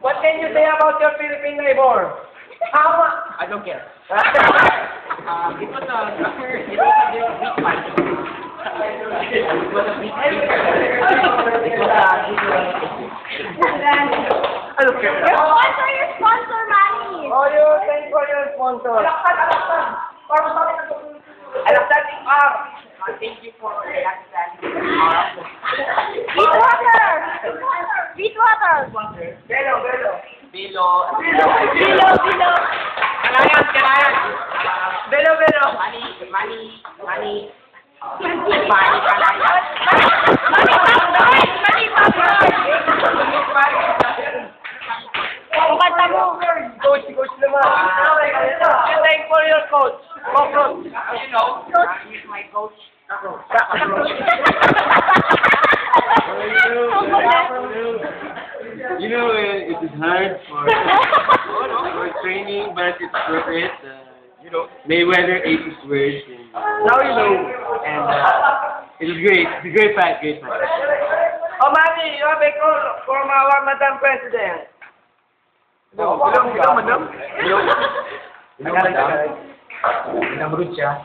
What can you say about your Philippine neighbor? I don't care. It was a weak fight. It was a big I don't care. Your sponsor, Manny. Oh, you thank for your sponsor. Alakdating R. Thank you for the last Beachwater. Belo, Belo. Bilo. Bilo. Kalayan. Belo, Belo. Money. Manny Ang kanta mo. Coach naman. You thank for your coach. Cockroach. You know, he's my coach. You know, it is hard for training, but it's worth it. You know, Mayweather ate his words. Now you know. And it was great. It's a great fight, Oh, Manny, you have a call from our Madam President. Hello, madam. Namrud siya.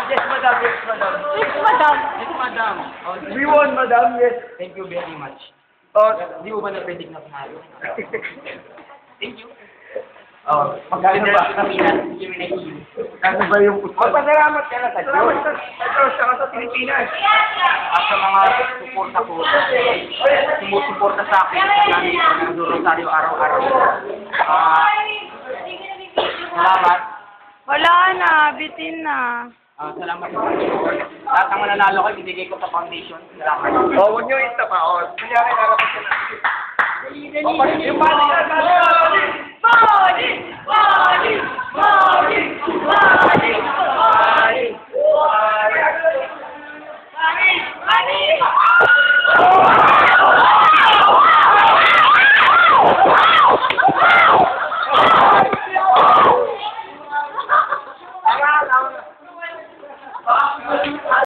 Yes, Madam. Yes, madam. Oh, We won, Madam. Yes. thank you very much. Oh, Di mo ba na-predict na panalo? Thank you. oh. Magkano ba? Ano ba yung magpasalamat ka na sa Diyos. Saka sa Pilipinas. At sa mga suporta ko, sumusuporta sa akin, ng Rosario araw-araw. Salamat. Wala na, bitin na. Salamat sa Panginoon. Lahat ng mananalo ko, ibigay ko sa foundation. Salamat. Oh, huwag niyo i-stop. Oh, kunyari, harap ko na. Yung bali